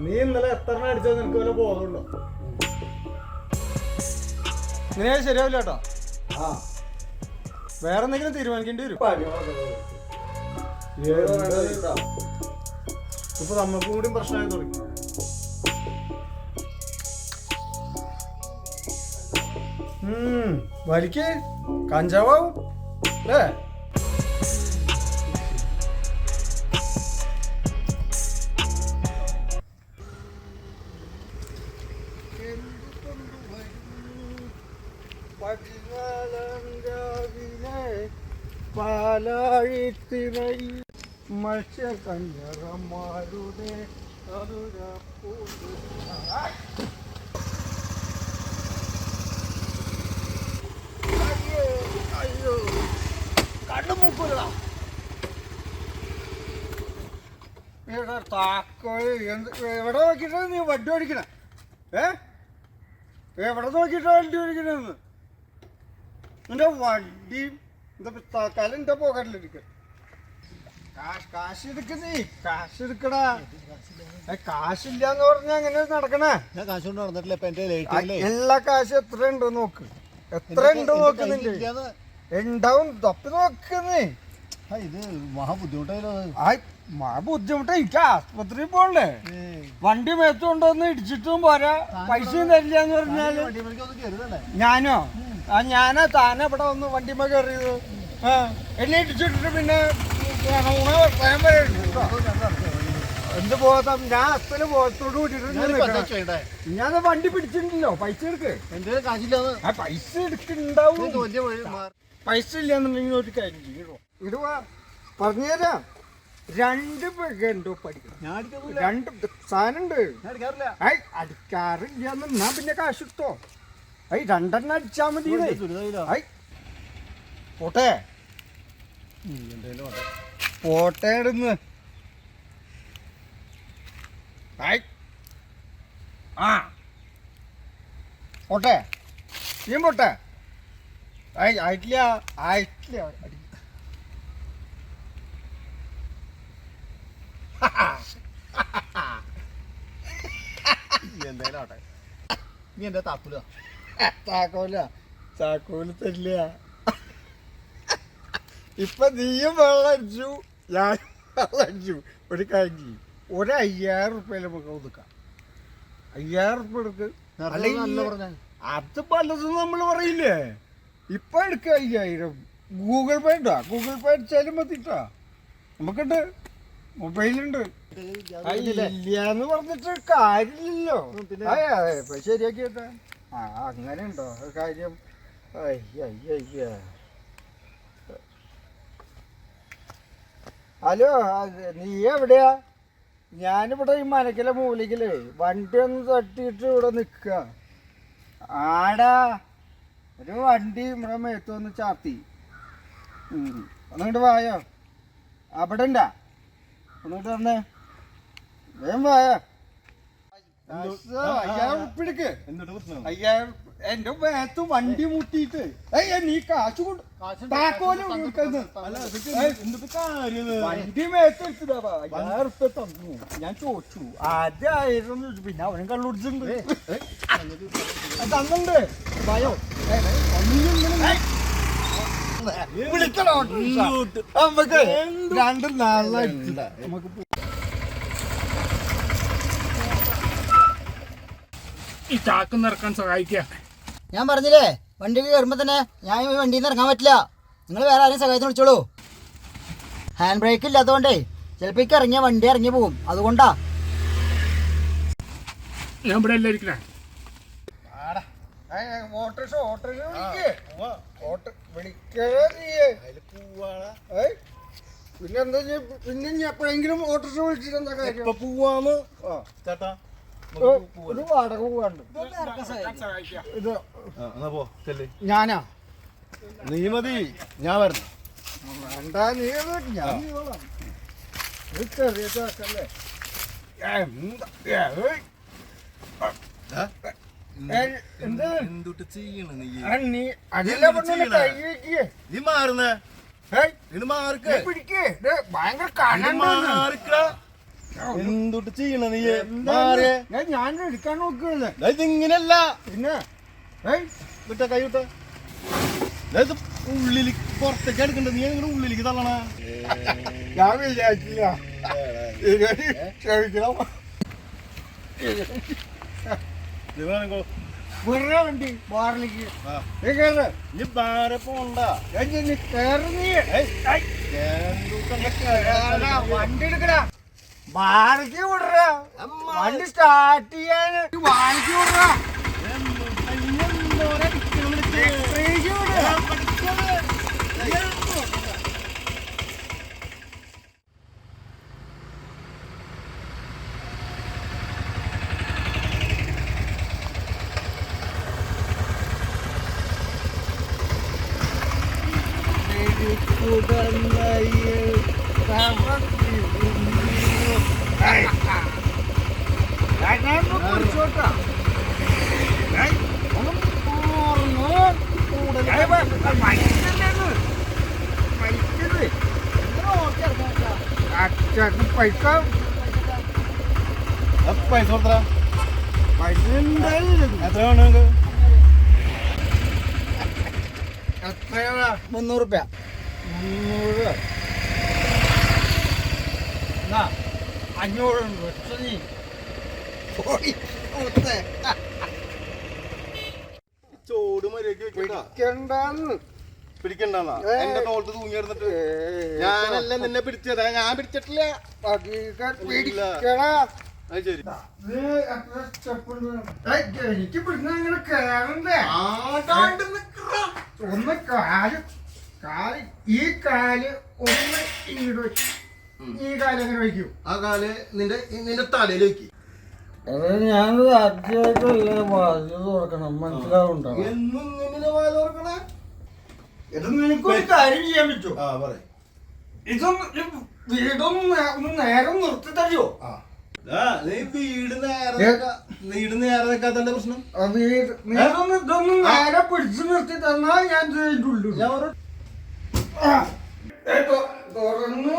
നീ ഇന്നലെ എത്ര അടിച്ചത് നിനക്ക് വല്ല ബോധമുണ്ടോ? ഇങ്ങനെ ശരിയാവില്ല കേട്ടോ. വേറെ എന്തെങ്കിലും തീരുമാനിക്കേണ്ടി വരും. ഇപ്പൊ നമ്മൾക്കും കൂടി പ്രശ്നമായി തുടങ്ങി. വലിക്ക് കഞ്ചാവാവും അല്ലേ? പാലാഴിത്തിരയിൽ മത്സ്യകന്യകമാരുടെ അയ്യോ കണ്ണുമൂക്കൂല താക്കോല് എവിടെ നോക്കിട്ടാ നീ വണ്ടി ഓടിക്കണ? എവിടെ നോക്കിട്ടാ വണ്ടി ഓടിക്കണെന്ന്? നിന്റെ വണ്ടി എന്താ തൽക്കാലം എന്റെ പോകാറിലിരിക്ക. കാശ് എടുക്കുന്നേ, കാശ് എടുക്കടാ. കാശില്ലാന്ന് പറഞ്ഞാ അങ്ങനെ നടക്കണേ. ഞാൻ കാശ് കൊണ്ട് നടന്നിട്ടില്ല. എല്ലാ കാശ് എത്ര ഉണ്ട് നോക്ക്, എത്ര ഉണ്ട് നോക്കുന്നുണ്ട്. ഉണ്ടാവും തപ്പി നോക്കുന്നേ. ഇത് മഹാബുദ്ധിമുട്ടായാലോ? ബുദ്ധിമുട്ട്. എനിക്ക് ആസ്പത്രിയിൽ പോകണ്ടേ? വണ്ടി മേത്ത് കൊണ്ടുവന്ന് ഇടിച്ചിട്ടും പോരാ, പൈസയും തരില്ലാന്ന് പറഞ്ഞാല് ഞാനോ? ഞാനാ താനെ ഇവിടെ വന്ന് വണ്ടിമ കയറിയത്. എന്നെ ഇടിച്ചിട്ടിട്ട് പിന്നെ എന്ത് ബോധം? ഞാൻ അസ്ഥല ബോധത്തോട് കൂട്ടിട്ട് ഞാൻ വണ്ടി പിടിച്ചിട്ടുണ്ടല്ലോ. പൈസ എടുക്ക്. എന്റെ കാശില്ലാന്ന്. പൈസ എടുക്കുന്നുണ്ടാവും. പൈസ ഇല്ലാന്നുണ്ടെങ്കിൽ ഒരു കാര്യം ചെയ്യണോ? ഇടുവാ പറഞ്ഞുതരാം. 2 പെഗുണ്ടോ പഠിക്കണം. രണ്ട് സാധനം ഉണ്ട്. അടിക്കാറില്ലാന്ന് പിന്നെ കാശ് ഇട്ടോ. 2 അടിച്ചാ മതി. പോട്ടെ പോട്ടെ ഇടുന്ന്. പോട്ടെ നീ പോട്ടെ. ആയിട്ടില്ല ആയിട്ടില്ല. എന്തായാലും ആട്ടെ. നീ എന്താ താക്കൂല? ചാക്കോല് തരില്ല. ഇപ്പൊ നീയും വെള്ളം അടിച്ചു, ഞാനും വെള്ളം അടിച്ചു. ഒരു കാര്യം ചെയ്യും, 5000 റുപ്യയിൽ നമുക്ക് ഒതുക്കാം. 5000 റുപ്യ എടുക്ക്. അത് പലതും നമ്മൾ പറയില്ലേ. ഇപ്പൊ എടുക്ക 5000. ഗൂഗിൾ പേ ഉണ്ടോ? ഗൂഗിൾ പേ അടിച്ചാലും മതിട്ടാ. നമുക്കുണ്ട്, മൊബൈലുണ്ട്. ഇല്ലാന്ന് പറഞ്ഞിട്ട് കാര്യമില്ലല്ലോ. ഇപ്പൊ ശരിയാക്കിട്ടാ. അങ്ങനെ ഉണ്ടോ കാര്യം? ഹലോ, നീ എവിടെയാ? ഞാനിവിടെ ഈ മനക്കിലെ മൂലിക്കലേ വണ്ടി ഒന്ന് തട്ടിയിട്ട് ഇവിടെ നിക്ക. ആടാ ഒരു വണ്ടി ഇവിടെ മേത്തൊന്ന് ചാത്തി. ഒന്നിങ്ങോട്ട് വായോ. അവിടെ ഉണ്ടാ? ഒന്നിട്ട് വന്നേ, വേഗം വായോ. 5000 റുപ്യ എടുക്ക്. 5000 എന്റെ മേത്ത് വണ്ടി മുട്ടിയിട്ട് നീ കാശ് കൊണ്ട് താക്കോല് വണ്ടി മേത്ത് എടുത്തിട്ടാ. 5000 റുപ്യ തന്നു. ഞാൻ ചോദിച്ചു ആദ്യം 1000 പിന്നെ അവനും കള്ളുടിച്ചിട്ടുണ്ട്. തന്നുണ്ട് ഭയോ വിളിക്കണോ? നമുക്ക് 2 നാളായിട്ട് നമുക്ക് ഈ ചാക്ക് നിറക്കാൻ സഹായിക്കുക. ഞാൻ പറഞ്ഞില്ലേ, വണ്ടിക്ക് കയറുമ്പോ തന്നെ ഞാൻ ഈ വണ്ടിയിൽ നിന്ന് ഇറങ്ങാൻ പറ്റില്ല. നിങ്ങൾ വേറെ ആരെയും സഹായത്തിന് വിളിച്ചോളൂ. ഹാൻഡ് ബ്രേക്ക് ഇല്ലാത്തതുകൊണ്ടേ ചിലപ്പോ ഇറങ്ങിയ വണ്ടി ഇറങ്ങി പോകും. അതുകൊണ്ടാ ഞാൻ ഇവിടെ എല്ലാം ഇരിക്കണേ. പിന്നെന്താ? പിന്നെ എപ്പോഴെങ്കിലും ഓട്ടോറിക്ഷ വിളിച്ചിട്ട് എന്താ കാര്യം? പോവാന്ന് ചേട്ടാ. ഒരു വാടക പോവാണ്ട്. ഇത് ഞാനാ? നീ മതി, ഞാൻ വരണം. വേണ്ട, നീ ഞാൻ ചെറിയ ചാക്കല്ലേ. എന്തുട്ട് ചെയ്യണ നീ? നീ അതെല്ലാം കൈ വെക്കേ. നീ മാറുന്നേ, ഇത് മാർക്ക് പിടിക്കേ. ഭയങ്കര കാണാൻ എന്തൊട്ട് ചെയ്യണ നീ മാറിയേ ഞാൻ എടുക്കാൻ നോക്കുകയല്ലേ ഇതിങ്ങനല്ല പിന്നെ വിട്ട കൈ വിട്ട ഇത് ഉള്ളിലേക്ക് പുറത്തേക്ക് എടുക്കണ്ട നീ നിങ്ങളുടെ ഉള്ളിലേക്ക് തള്ളണ ഞാൻ വിചാരിച്ചില്ല ക്ഷമിക്കണം വെറുതെ വണ്ടി ബാറിലേക്ക് നീ വേറെ പോണ്ട വണ്ടി എടുക്കടാ ബാറിക്ക് വിടറാ വണ്ടി സ്റ്റാർട്ട് ചെയ്യാന് ബാറിക്ക് വിടറാ പൈസ പൈസ കൊടുത്ത പൈസ എന്തായാലും എത്ര വേണം നിങ്ങൾക്ക് എത്രയാ 300 റുപ്യ 300 500 വെച്ച നീ ചോട് മര്യാദക്ക് പിടിക്കണ്ടെന്ന് പിടിക്കണ്ടെന്നാ എന്റെ തോളത്ത് തൂങ്ങി കിടന്നിട്ട് ഞാനല്ല നിന്നെ പിടിച്ചതാ ഞാൻ പിടിച്ചിട്ടില്ല പിടിക്കടാ അത് ശരി എനിക്ക് പിടിക്കുന്ന അങ്ങനെ കേറണ്ടേ ഒന്ന് കാല് ഈ കാല് ഒന്ന് ഇങ്ങോട്ട് വെക്കും ഈ കാല് അങ്ങനെ വയ്ക്കും ആ കാല് നിന്റെ തലയിൽ വെക്കി ഞാനത് ആദ്യമായിട്ടല്ലേ ബാധ്യത തുറക്കണം മനസ്സിലാവുണ്ടോ എന്നും ഇങ്ങനെ വായ തുറക്കണേ ഇത് നിനക്കൊരു കാര്യം ചെയ്യാൻ പറ്റുമോ ആ പറയ് വീടൊന്ന് നേരം നിർത്തി തരുമോ നീ വീട് നേരെ നിൽക്കാത്തന്റെ പ്രശ്നം ഇതൊന്ന് നേരെ പിടിച്ചു നിർത്തി തന്നാൽ ഞാൻ ചെയ്തിട്ടുള്ളൂ ഞാൻ ഒരു തുറന്നു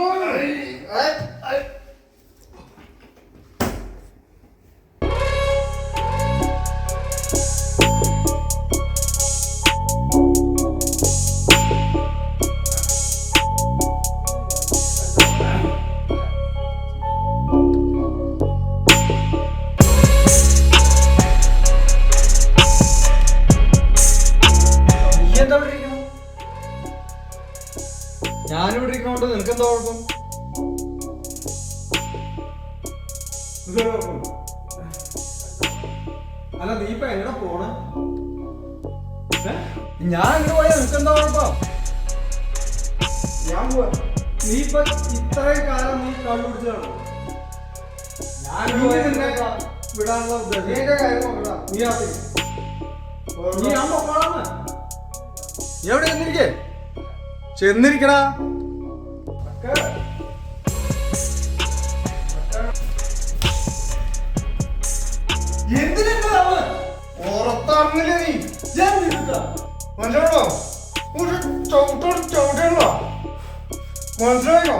ഞാനിവിടെ ഇരിക്കണോണ്ട് നിനക്കെന്താ കുഴപ്പം? അല്ല നീ ഇപ്പൊ എങ്ങനെ പോണേ? ഞാൻ ഇങ്ങനെ പോയാ നിനക്കെന്താ കുഴപ്പം? ഞാൻ പോവാ. നീ ഇപ്പൊ ഇത്രയും കാലം നീ കണ്ടുപിടിച്ചതാണോ? ഞാൻ നിന്നെ വിടാനുള്ള ഉദ്ദേശം നീ ഞാൻ പൊക്കോളാന്ന്. നീ എവിടെ ചെന്നിരിക്കേ? ചെന്നിരിക്കടാ. പുറത്തിറങ്ങില്ല നീ മനസ്സിലാണോ ഒരു ചവിട്ടണോ മനസ്സിലായോ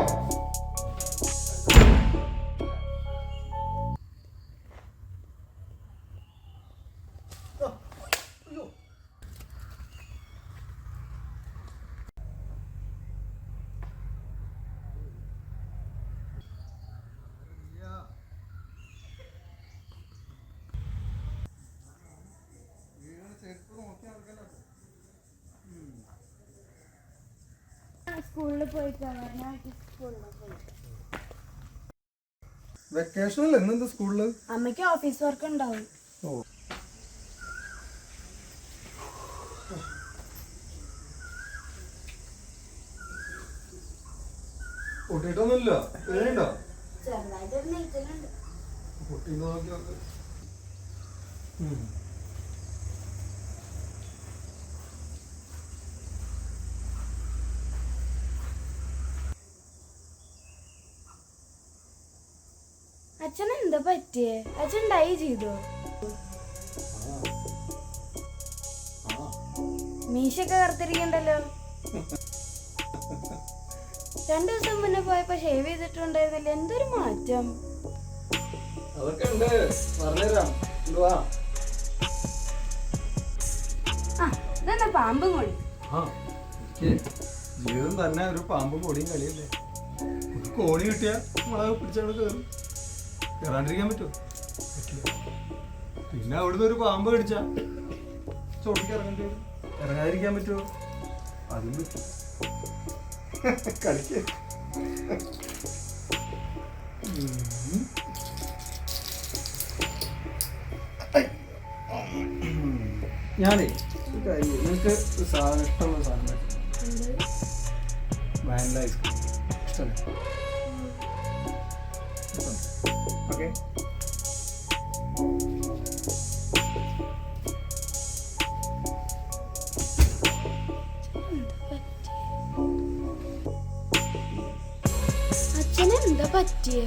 സ്കൂളിൽ പോയിട്ടാണ് ഞാൻ സ്കൂളിൽ പോയി. വെക്കേഷനല്ലേ ഇന്നെന്താ സ്കൂളില്? അമ്മയ്ക്ക് ഓഫീസ് വർക്ക് ഉണ്ടാവും. പൊട്ടിട്ടൊന്നുമില്ല. പേടിയുണ്ടോ? ചെറുതായിട്ടൊരു നെയ്ച്ചലുണ്ട്. പൊട്ടി നോക്കി നോക്ക്. അച്ഛൻ എന്താ പറ്റിയേ? അച്ഛൻ ഡൈ ചെയ്തോ? മീശൊക്കെ കറുത്തിരിക്കണ്ടല്ലോ. 2 ദിവസം മുന്നേ പോയപ്പോ ഷേവ് ചെയ്തിട്ടുണ്ടായിരുന്നില്ല. എന്തൊരു മാറ്റം. അതൊക്കെ ഉണ്ട്, പറഞ്ഞുതരാം. ഇങ്ങോട്ട് വാ. ആ ഇതെന്നാ പാമ്പും കൂടി. ആ, എനിക്ക് ജീവിതം തന്നെ ഒരു പാമ്പും കോടിയും കളിയല്ലേ. ഒരു കോണി കിട്ടിയാ നമ്മളെ പിടിച്ചവിടെ കയറും. കയറാണ്ടിരിക്കാൻ പറ്റുമോ? പറ്റില്ല. പിന്നെ അവിടുന്ന് ഒരു പാമ്പ് കടിച്ചാ ചോട്ടിക്ക് ഇറങ്ങേണ്ടി വരും. ഇറങ്ങാതിരിക്കാൻ പറ്റുമോ? അതും പറ്റും. കളിക്ക്. ഞാനേ ഒരു കാര്യം, നിങ്ങൾക്ക് ഒരു സാധനം ഇഷ്ടമുള്ള സാധനം വാനില ഐസ്ക്രീം ഇഷ്ടമല്ലേ? ഓക്കെ. അച്ഛന് എന്താ പറ്റിയേ?